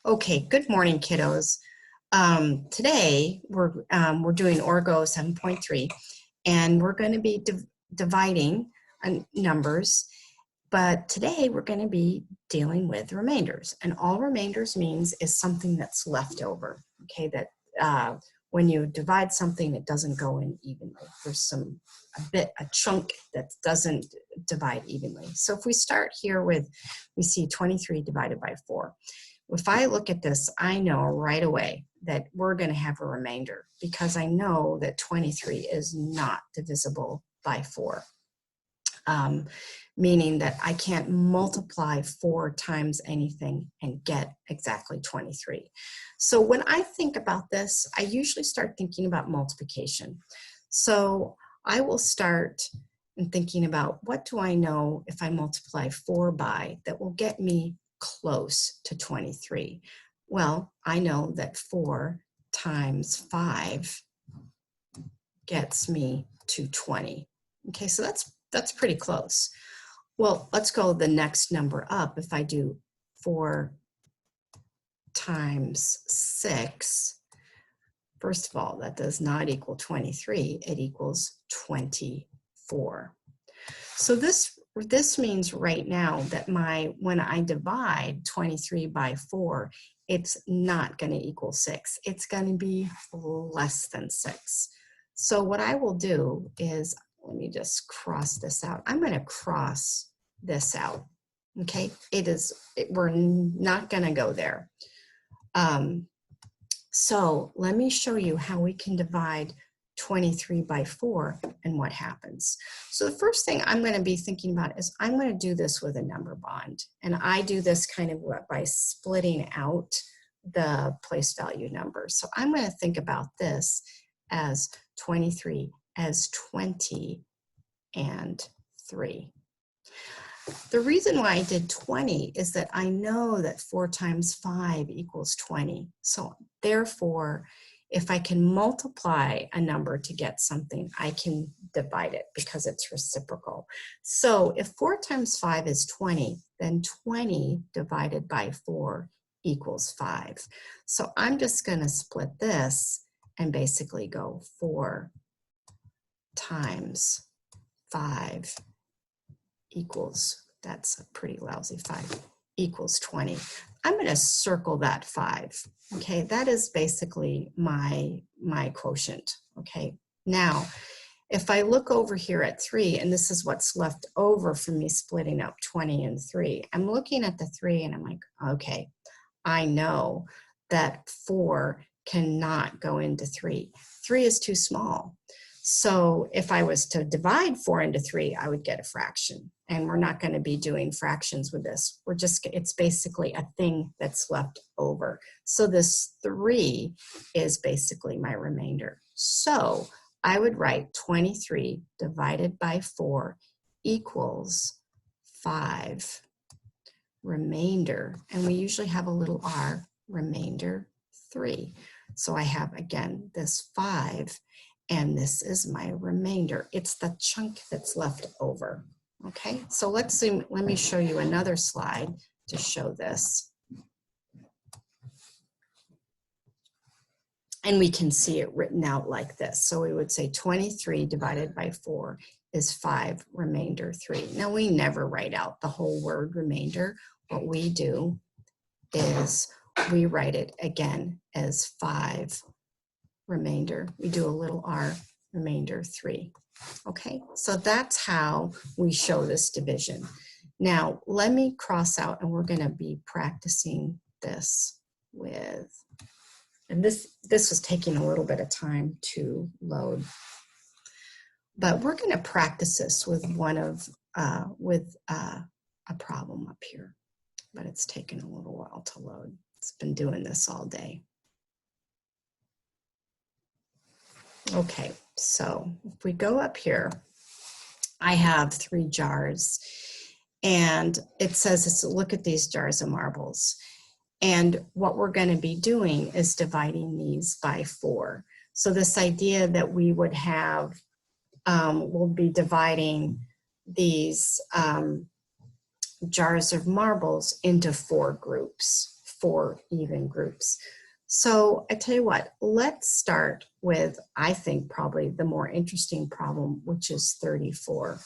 Okay, good morning, kiddos. Today we're doing Origo 7.3, and we're going to be dividing numbers. But today we're going to be dealing with remainders, and all remainders means is something that's left over. Okay, that when you divide something, it doesn't go in evenly. There's a chunk that doesn't divide evenly. So if we start here with, we see 23 divided by 4. If I look at this, I know right away that we're going to have a remainder because I know that 23 is not divisible by 4. Meaning that I can't multiply 4 times anything and get exactly 23. So when I think about this, I usually start thinking about multiplication. So I will start in thinking about what do I know if I multiply 4 by that will get me close to 23. Well, I know that 4 times 5 gets me to 20. Okay, so that's pretty close. Well, let's go the next number up. If I do 4 times 6, first of all, that does not equal 23. It equals 24. So this means right now that when I divide 23 by 4, it's not going to equal 6. It's going to be less than 6. So what I will do is, let me just cross this out. I'm going to cross this out. Okay, we're not going to go there. So let me show you how we can divide 23 by 4 and what happens. So the first thing I'm going to be thinking about is I'm going to do this with a number bond. And I do this kind of by splitting out the place value numbers. So I'm going to think about this as 23 as 20 and 3. The reason why I did 20 is that I know that 4 times 5 equals 20. So therefore, if I can multiply a number to get something, I can divide it because it's reciprocal. So if 4 times 5 is 20, then 20 divided by 4 equals 5. So I'm just going to split this and basically go 4 times 5 equals, that's a pretty lousy 5, equals 20. I'm going to circle that 5. Okay, that is basically my quotient. Okay, now if I look over here at 3, and this is what's left over from me splitting up 20 and 3, I'm looking at the 3 and I'm like, okay, I know that 4 cannot go into 3. 3 is too small. So if I was to divide 4 into 3, I would get a fraction. And we're not going to be doing fractions with this. It's basically a thing that's left over. So this 3 is basically my remainder. So I would write 23 divided by 4 equals 5 remainder. And we usually have a little r, remainder 3. So I have, again, this 5. And this is my remainder. It's the chunk that's left over. Okay, so let me show you another slide to show this. And we can see it written out like this. So we would say 23 divided by 4 is 5 remainder 3. Now we never write out the whole word remainder. What we do is we write it again as 5 remainder. We do a little r, remainder 3. Okay, so that's how we show this division. Now let me cross out, and we're going to be practicing this with, and this was taking a little bit of time to load, but we're going to practice this with a problem up here, but it's taken a little while to load. It's been doing this all day. Okay, so if we go up here, I have 3 jars, and it says, look at these jars of marbles. And what we're going to be doing is dividing these by 4. So this idea that we would have, we'll be dividing these jars of marbles into 4 groups. 4 even groups. So I tell you what, let's start with, I think, probably the more interesting problem, which is 34.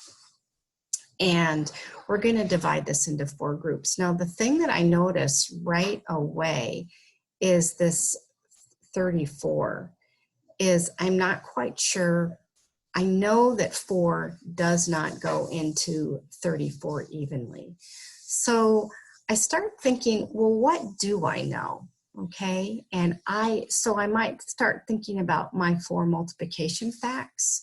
And we're going to divide this into 4 groups. Now, the thing that I notice right away is this 34 is I'm not quite sure. I know that 4 does not go into 34 evenly. So I start thinking, well, what do I know? Okay, and so I might start thinking about my 4 multiplication facts.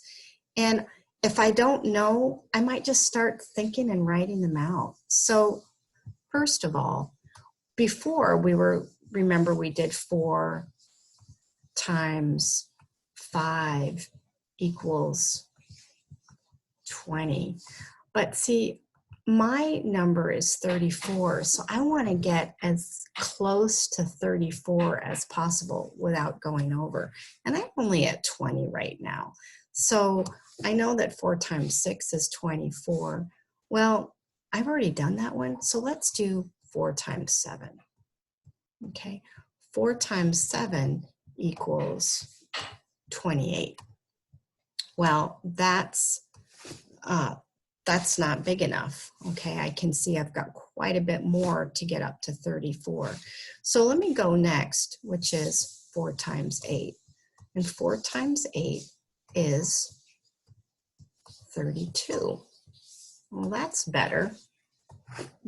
And if I don't know, I might just start thinking and writing them out. So first of all, before remember we did 4 times 5 equals 20. But see, my number is 34, so I want to get as close to 34 as possible without going over. And I'm only at 20 right now. So I know that 4 times 6 is 24. Well, I've already done that one, so let's do 4 times 7. Okay, 4 times 7 equals 28. Well, that's not big enough. Okay, I can see I've got quite a bit more to get up to 34. So let me go next, which is 4 times 8. And 4 times 8 is 32. Well, that's better.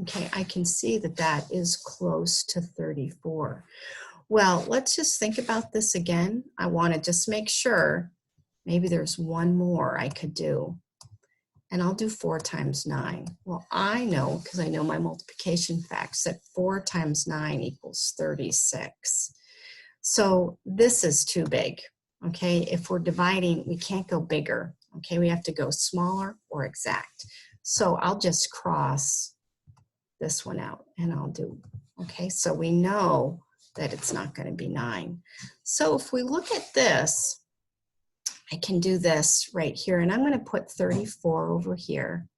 Okay, I can see that that is close to 34. Well, let's just think about this again. I want to just make sure maybe there's one more I could do. And I'll do 4 times 9. Well, I know, because I know my multiplication facts, that 4 times 9 equals 36. So this is too big, okay? If we're dividing, we can't go bigger, okay? We have to go smaller or exact. So I'll just cross this one out, and I'll do, okay? So we know that it's not going to be 9. So if we look at this, I can do this right here, and I'm going to put 34 over here.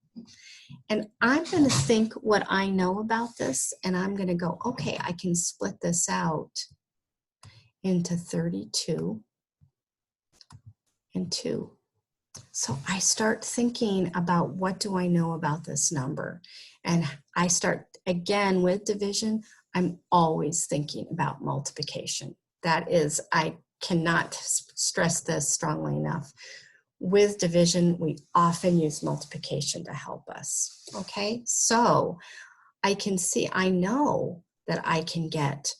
And I'm going to think what I know about this, and I'm going to go, okay, I can split this out into 32 and 2. So I start thinking about what do I know about this number. And I start, again, with division, I'm always thinking about multiplication. That is, I cannot stress this strongly enough. With division, we often use multiplication to help us, okay? So I can see, I know that I can get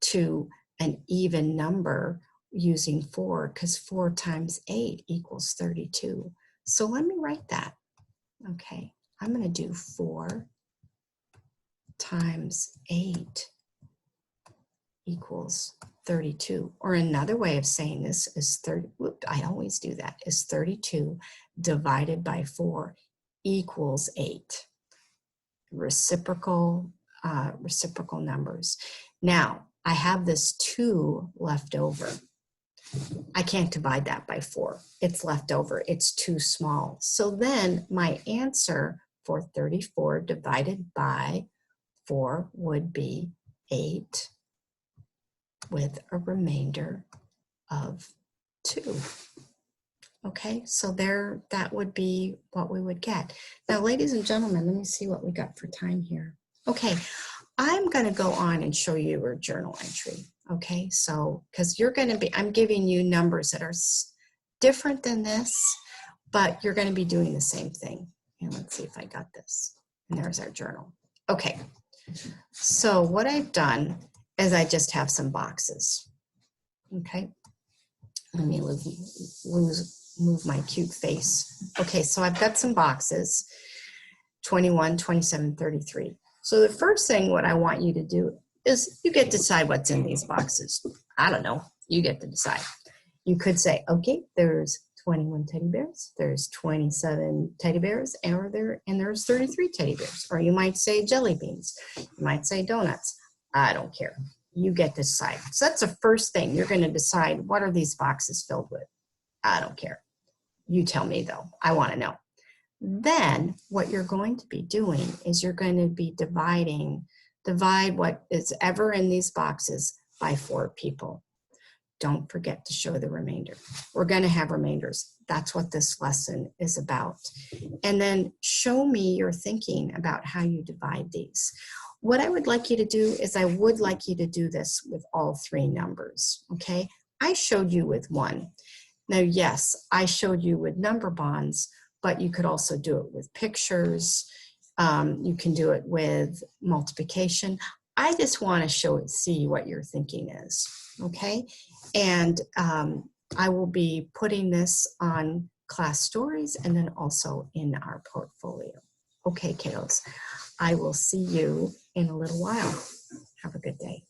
to an even number using 4, because 4 times 8 equals 32. So let me write that, okay? I'm going to do 4 times 8 equals 32. Or another way of saying this is 30, whoop, I always do that, is 32 divided by 4 equals 8. Reciprocal numbers. Now, I have this 2 left over. I can't divide that by 4. It's left over. It's too small. So then my answer for 34 divided by 4 would be 8 with a remainder of 2. Okay, so there, that would be what we would get. Now, ladies and gentlemen, let me see what we got for time here. Okay, I'm going to go on and show you your journal entry. Okay, so because you're going to be, I'm giving you numbers that are different than this, but you're going to be doing the same thing. And let's see if I got this. And there's our journal. Okay, so what I've done is I just have some boxes. Okay, let me move my cute face. Okay, so I've got some boxes, 21, 27, 33. So the first thing what I want you to do is you get to decide what's in these boxes. I don't know, you get to decide. You could say, okay, there's 21 teddy bears, there's 27 teddy bears, and there's 33 teddy bears. Or you might say jelly beans, you might say donuts. I don't care. You get to decide. So that's the first thing. You're going to decide, what are these boxes filled with? I don't care. You tell me though. I want to know. Then what you're going to be doing is you're going to be dividing Divide what is ever in these boxes by 4 people. Don't forget to show the remainder. We're going to have remainders. That's what this lesson is about. And then show me your thinking about how you divide these. What I would like you to do is I would like you to do this with all 3 numbers, okay? I showed you with 1. Now, yes, I showed you with number bonds, but you could also do it with pictures. You can do it with multiplication. I just want to see what your thinking is, okay? And I will be putting this on class stories and then also in our portfolio. Okay, kiddos, I will see you in a little while. Have a good day.